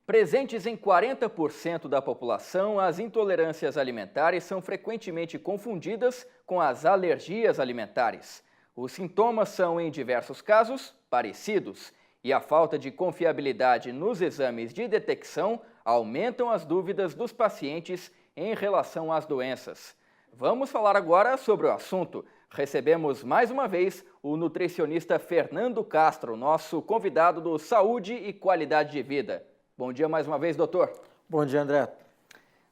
Presentes em 40% da população, as intolerâncias alimentares são frequentemente confundidas com as alergias alimentares. Os sintomas são, em diversos casos, parecidos, e a falta de confiabilidade nos exames de detecção aumentam as dúvidas dos pacientes em relação às doenças. Vamos falar agora sobre o assunto. Recebemos mais uma vez o nutricionista Fernando Castro, nosso convidado do Saúde e Qualidade de Vida. Bom dia mais uma vez, doutor. Bom dia, André.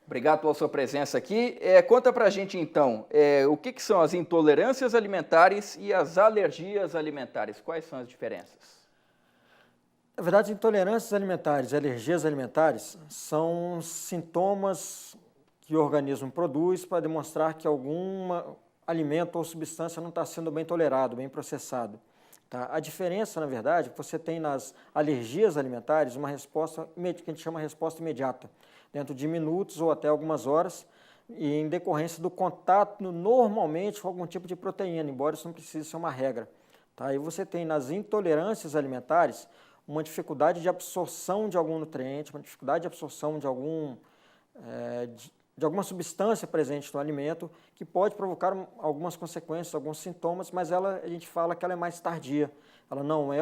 Obrigado pela sua presença aqui. Conta pra gente então, o que são as intolerâncias alimentares e as alergias alimentares? Quais são as diferenças? Na verdade, intolerâncias alimentares e alergias alimentares são sintomas que o organismo produz para demonstrar que algum alimento ou substância não está sendo bem tolerado, bem processado. Tá? A diferença, na verdade, é que você tem nas alergias alimentares uma resposta que a gente chama de resposta imediata, dentro de minutos ou até algumas horas, e em decorrência do contato normalmente com algum tipo de proteína, embora isso não precise ser uma regra. Tá? E você tem nas intolerâncias alimentares uma dificuldade de absorção de algum nutriente, uma dificuldade de absorção de alguma substância presente no alimento, que pode provocar algumas consequências, alguns sintomas, mas a gente fala que ela é mais tardia. Ela não é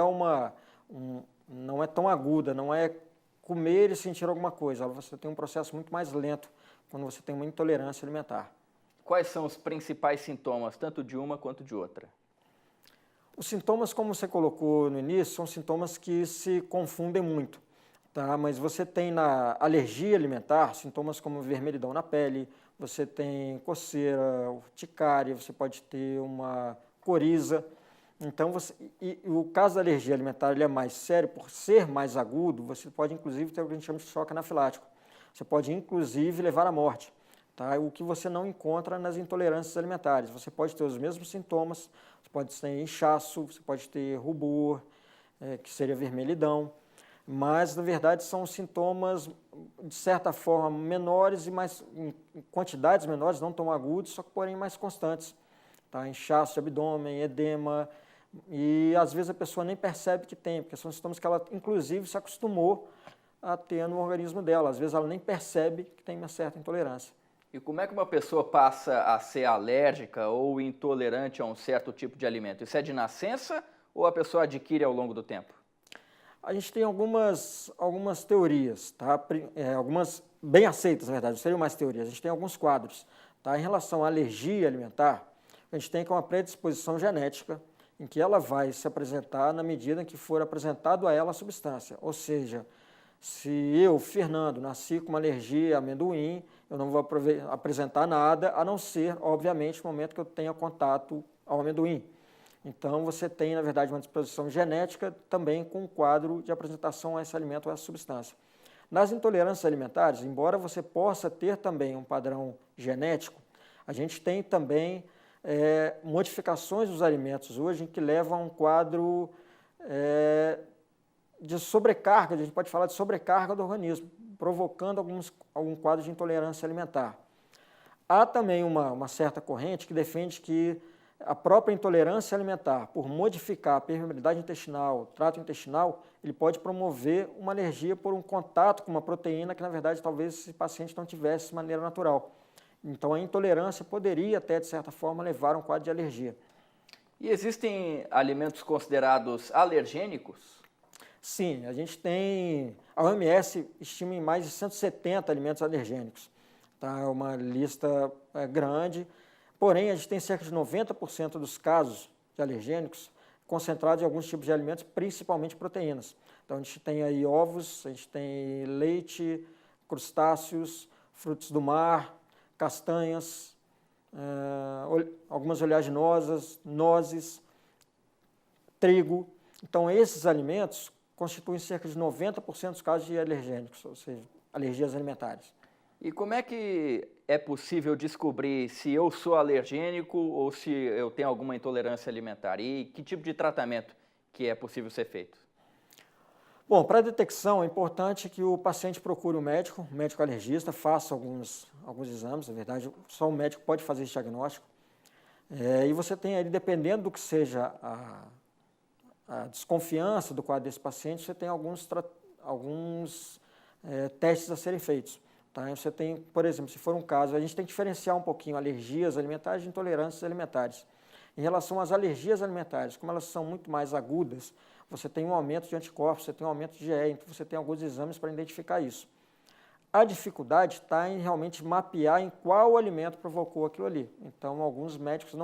não é tão aguda, não é comer e sentir alguma coisa. Você tem um processo muito mais lento quando você tem uma intolerância alimentar. Quais são os principais sintomas, tanto de uma quanto de outra? Os sintomas, como você colocou no início, são sintomas que se confundem muito. Tá? Mas você tem na alergia alimentar sintomas como vermelhidão na pele, você tem coceira, urticária, você pode ter uma coriza. Então, o caso da alergia alimentar ele é mais sério, por ser mais agudo, você pode inclusive ter o que a gente chama de choque anafilático. Você pode inclusive levar à morte. Tá? O que você não encontra nas intolerâncias alimentares. Você pode ter os mesmos sintomas, você pode ter inchaço, você pode ter rubor, que seria vermelhidão, mas na verdade são sintomas de certa forma menores e em quantidades menores, não tão agudos, só que porém mais constantes. Tá? Inchaço de abdômen, edema, e às vezes a pessoa nem percebe que tem, porque são sintomas que ela inclusive se acostumou a ter no organismo dela. Às vezes ela nem percebe que tem uma certa intolerância. E como é que uma pessoa passa a ser alérgica ou intolerante a um certo tipo de alimento? Isso é de nascença ou a pessoa adquire ao longo do tempo? A gente tem algumas teorias, tá? Algumas bem aceitas, na verdade, não seriam mais teorias. A gente tem alguns quadros. Tá? Em relação à alergia alimentar, a gente tem uma predisposição genética em que ela vai se apresentar na medida em que for apresentado a ela a substância. Ou seja, se eu, Fernando, nasci com uma alergia a amendoim, eu não vou apresentar nada, a não ser, obviamente, no momento que eu tenha contato ao amendoim. Então, você tem, na verdade, uma disposição genética também com um quadro de apresentação a esse alimento ou a essa substância. Nas intolerâncias alimentares, embora você possa ter também um padrão genético, a gente tem também modificações dos alimentos hoje que levam a um quadro de sobrecarga, a gente pode falar de sobrecarga do organismo, provocando algum quadro de intolerância alimentar. Há também uma certa corrente que defende que a própria intolerância alimentar, por modificar a permeabilidade intestinal, trato intestinal, ele pode promover uma alergia por um contato com uma proteína que, na verdade, talvez esse paciente não tivesse de maneira natural. Então, a intolerância poderia até, de certa forma, levar a um quadro de alergia. E existem alimentos considerados alergênicos? Sim, a gente tem... A OMS estima em mais de 170 alimentos alergênicos. Tá? É uma lista grande. Porém, a gente tem cerca de 90% dos casos de alergênicos concentrados em alguns tipos de alimentos, principalmente proteínas. Então, a gente tem aí ovos, a gente tem leite, crustáceos, frutos do mar, castanhas, algumas oleaginosas, nozes, trigo. Então, esses alimentos constituem cerca de 90% dos casos de alergênicos, ou seja, alergias alimentares. E como é que é possível descobrir se eu sou alergênico ou se eu tenho alguma intolerância alimentar? E que tipo de tratamento que é possível ser feito? Bom, para a detecção é importante que o paciente procure um médico alergista, faça alguns exames, na verdade, só o médico pode fazer esse diagnóstico. E você tem aí, dependendo do que seja a desconfiança do quadro desse paciente, você tem alguns testes a serem feitos. Tá? Você tem, por exemplo, se for um caso, a gente tem que diferenciar um pouquinho alergias alimentares de intolerâncias alimentares. Em relação às alergias alimentares, como elas são muito mais agudas, você tem um aumento de anticorpos, você tem um aumento de IgE, então você tem alguns exames para identificar isso. A dificuldade está em realmente mapear em qual alimento provocou aquilo ali. Então, alguns médicos,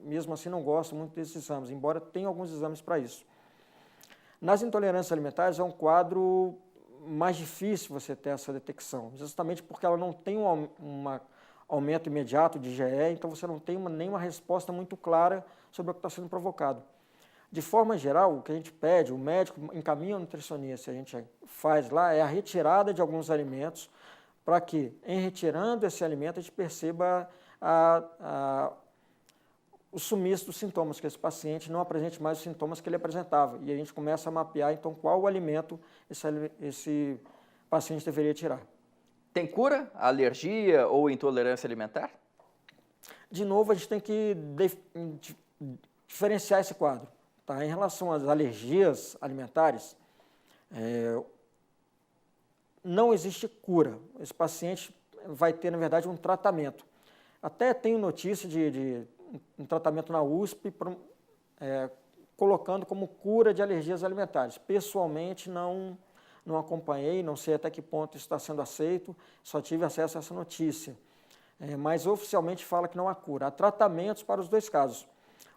mesmo assim, não gostam muito desses exames, embora tenha alguns exames para isso. Nas intolerâncias alimentares, é um quadro mais difícil você ter essa detecção, justamente porque ela não tem um aumento imediato de IgE, então você não tem nenhuma resposta muito clara sobre o que está sendo provocado. De forma geral, o que a gente pede, o médico encaminha o nutricionista, a gente faz lá, é a retirada de alguns alimentos, para que, em retirando esse alimento, a gente perceba o sumiço dos sintomas, que esse paciente não apresente mais os sintomas que ele apresentava. E a gente começa a mapear, então, qual o alimento esse paciente deveria tirar. Tem cura, alergia ou intolerância alimentar? De novo, a gente tem que diferenciar esse quadro. Tá? Em relação às alergias alimentares, não existe cura. Esse paciente vai ter, na verdade, um tratamento. Até tenho notícia de um tratamento na USP, colocando como cura de alergias alimentares. Pessoalmente, não acompanhei, não sei até que ponto isso está sendo aceito, só tive acesso a essa notícia. Mas oficialmente fala que não há cura. Há tratamentos para os dois casos.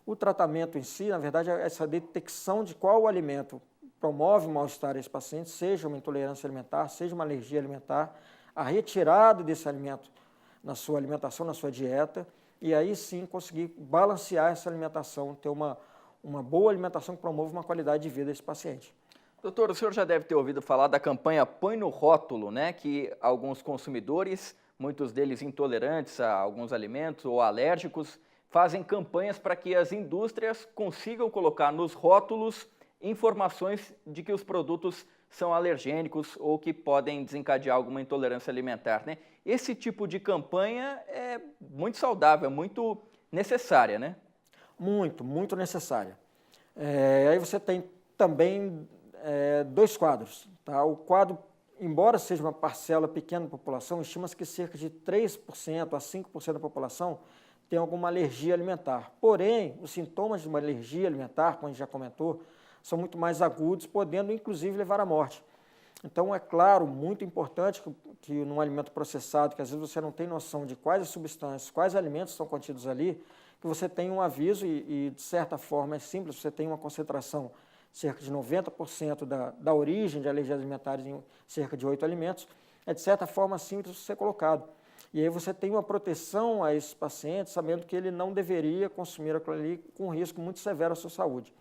O tratamento em si, na verdade, é essa detecção de qual alimento promove o mal-estar a esse paciente, seja uma intolerância alimentar, seja uma alergia alimentar, a retirada desse alimento na sua alimentação, na sua dieta, e aí sim conseguir balancear essa alimentação, ter uma boa alimentação que promova uma qualidade de vida desse paciente. Doutor, o senhor já deve ter ouvido falar da campanha Põe no Rótulo, né? Que alguns consumidores, muitos deles intolerantes a alguns alimentos ou alérgicos, fazem campanhas para que as indústrias consigam colocar nos rótulos informações de que os produtos são alergênicos ou que podem desencadear alguma intolerância alimentar, né? Esse tipo de campanha é muito saudável, muito necessária, né? Muito, muito necessária. Aí você tem também dois quadros. Tá? O quadro, embora seja uma parcela pequena da população, estima-se que cerca de 3% a 5% da população tem alguma alergia alimentar. Porém, os sintomas de uma alergia alimentar, como a gente já comentou, são muito mais agudos, podendo inclusive levar à morte. Então, é claro, muito importante que num alimento processado, que às vezes você não tem noção de quais as substâncias, quais alimentos estão contidos ali, que você tenha um aviso e de certa forma é simples, você tem uma concentração cerca de 90% da origem de alergias alimentares em cerca de 8 alimentos, é de certa forma simples de ser colocado. E aí você tem uma proteção a esses pacientes, sabendo que ele não deveria consumir aquilo ali com um risco muito severo à sua saúde.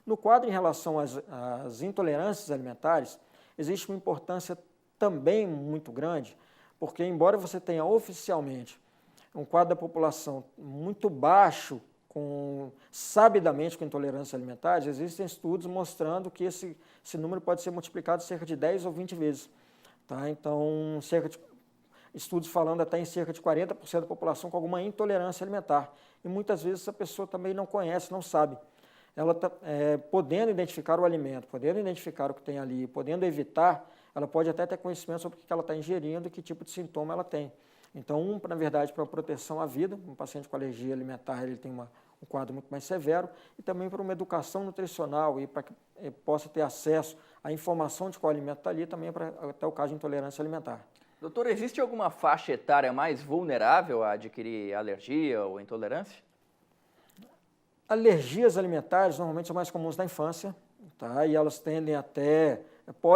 No quadro em relação às intolerâncias alimentares, existe uma importância também muito grande, porque embora você tenha oficialmente um quadro da população muito baixo, sabidamente com intolerâncias alimentares, existem estudos mostrando que esse número pode ser multiplicado cerca de 10 ou 20 vezes. Tá? Então, estudos falando até em cerca de 40% da população com alguma intolerância alimentar. E muitas vezes essa pessoa também não conhece, não sabe. Ela podendo identificar o alimento, podendo identificar o que tem ali, podendo evitar, ela pode até ter conhecimento sobre o que ela está ingerindo e que tipo de sintoma ela tem. Então, na verdade, para proteção à vida, um paciente com alergia alimentar ele tem um quadro muito mais severo, e também para uma educação nutricional e para que possa ter acesso à informação de qual alimento está ali, também para até o caso de intolerância alimentar. Doutor, existe alguma faixa etária mais vulnerável a adquirir alergia ou intolerância? Alergias alimentares normalmente são mais comuns na infância, tá? E elas tendem até,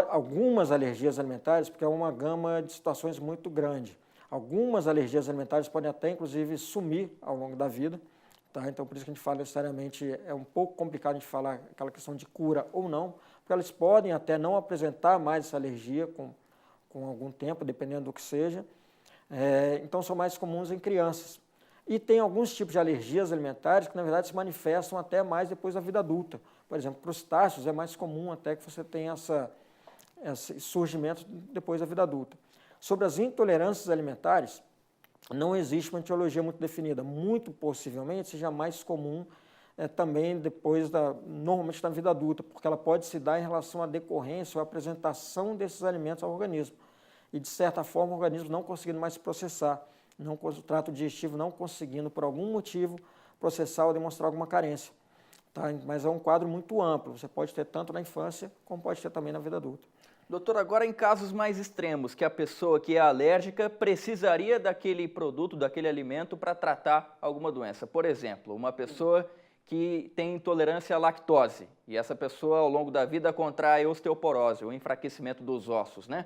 algumas alergias alimentares, porque é uma gama de situações muito grande. Algumas alergias alimentares podem até, inclusive, sumir ao longo da vida, tá? Então, por isso que a gente fala necessariamente, é um pouco complicado a gente falar aquela questão de cura ou não, porque elas podem até não apresentar mais essa alergia com algum tempo, dependendo do que seja. Então, são mais comuns em crianças. E tem alguns tipos de alergias alimentares que, na verdade, se manifestam até mais depois da vida adulta. Por exemplo, crustáceos é mais comum até que você tenha esse surgimento depois da vida adulta. Sobre as intolerâncias alimentares, não existe uma etiologia muito definida. Muito possivelmente seja mais comum também depois normalmente na vida adulta, porque ela pode se dar em relação à decorrência ou à apresentação desses alimentos ao organismo. e, de certa forma, o organismo não conseguindo mais se processar, o trato digestivo não conseguindo, por algum motivo, processar ou demonstrar alguma carência. Tá? Mas é um quadro muito amplo, você pode ter tanto na infância, como pode ter também na vida adulta. Doutor, agora em casos mais extremos, que a pessoa que é alérgica precisaria daquele produto, daquele alimento para tratar alguma doença. Por exemplo, uma pessoa que tem intolerância à lactose e essa pessoa ao longo da vida contrai osteoporose, o enfraquecimento dos ossos, né?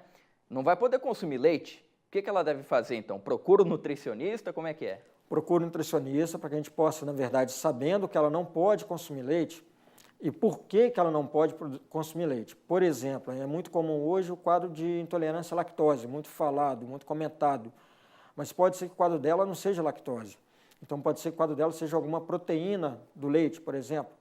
Não vai poder consumir leite? O que ela deve fazer então? Procura um nutricionista? Como é que é? Procura um nutricionista para que a gente possa, na verdade, sabendo que ela não pode consumir leite, e por que ela não pode consumir leite? Por exemplo, é muito comum hoje o quadro de intolerância à lactose, muito falado, muito comentado, mas pode ser que o quadro dela não seja lactose. Então, pode ser que o quadro dela seja alguma proteína do leite, por exemplo.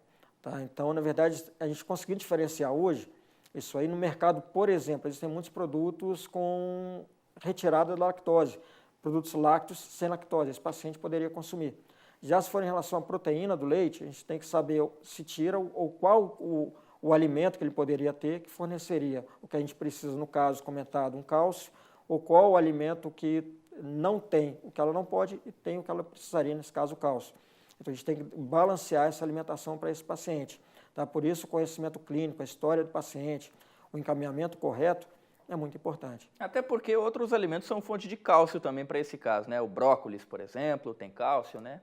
Tá? Então, na verdade, a gente conseguiu diferenciar hoje, isso aí no mercado, por exemplo, existem muitos produtos com retirada da lactose, produtos lácteos sem lactose, esse paciente poderia consumir. Já se for em relação à proteína do leite, a gente tem que saber se tira ou qual o alimento que ele poderia ter que forneceria o que a gente precisa, no caso comentado, um cálcio, ou qual o alimento que não tem o que ela não pode e tem o que ela precisaria, nesse caso o cálcio. Então a gente tem que balancear essa alimentação para esse paciente. Tá? Por isso o conhecimento clínico, a história do paciente, o encaminhamento correto é muito importante. Até porque outros alimentos são fonte de cálcio também para esse caso, né? O brócolis, por exemplo, tem cálcio, né?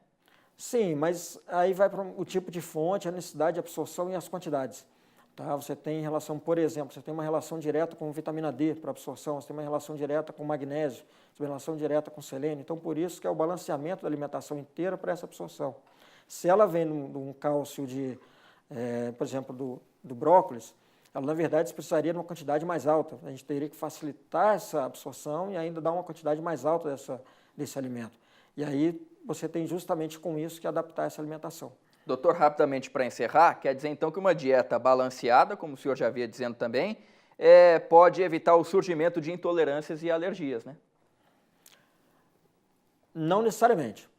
Sim, mas aí vai para o tipo de fonte, a necessidade de absorção e as quantidades. Tá? Você tem relação, por exemplo, você tem uma relação direta com vitamina D para absorção, você tem uma relação direta com magnésio, você tem uma relação direta com selênio. Então, por isso que é o balanceamento da alimentação inteira para essa absorção. Se ela vem de um cálcio por exemplo, do brócolis, ela, na verdade, precisaria de uma quantidade mais alta. A gente teria que facilitar essa absorção e ainda dar uma quantidade mais alta desse alimento. E aí você tem justamente com isso que adaptar essa alimentação. Doutor, rapidamente para encerrar, quer dizer então que uma dieta balanceada, como o senhor já havia dizendo também, pode evitar o surgimento de intolerâncias e alergias, né? Não necessariamente.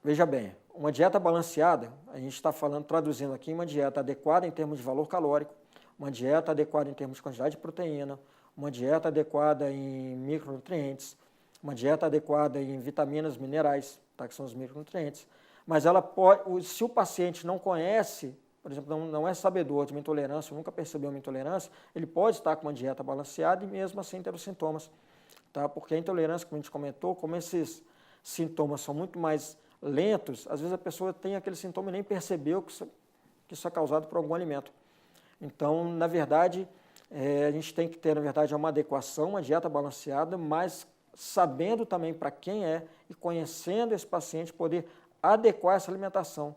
Veja bem, uma dieta balanceada, a gente está traduzindo aqui, uma dieta adequada em termos de valor calórico, uma dieta adequada em termos de quantidade de proteína, uma dieta adequada em micronutrientes, uma dieta adequada em vitaminas, minerais, tá, que são os micronutrientes, mas ela pode, se o paciente não conhece, por exemplo, não é sabedor de uma intolerância, nunca percebeu uma intolerância, ele pode estar com uma dieta balanceada e mesmo assim ter os sintomas, tá? Porque a intolerância, como a gente comentou, como esses sintomas são muito mais lentos, às vezes a pessoa tem aquele sintoma e nem percebeu que isso é causado por algum alimento. Então, na verdade, a gente tem que ter, na verdade, uma adequação, uma dieta balanceada, mas sabendo também para quem é e conhecendo esse paciente, poder adequar essa alimentação.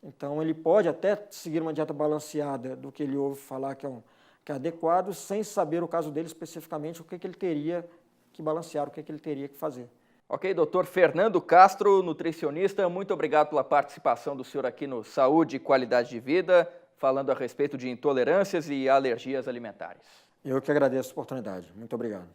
Então, ele pode até seguir uma dieta balanceada do que ele ouve falar que é adequado, sem saber o caso dele especificamente, o que ele teria que balancear, o que ele teria que fazer. Ok, doutor Fernando Castro, nutricionista, muito obrigado pela participação do senhor aqui no Saúde e Qualidade de Vida, falando a respeito de intolerâncias e alergias alimentares. Eu que agradeço a oportunidade. Muito obrigado.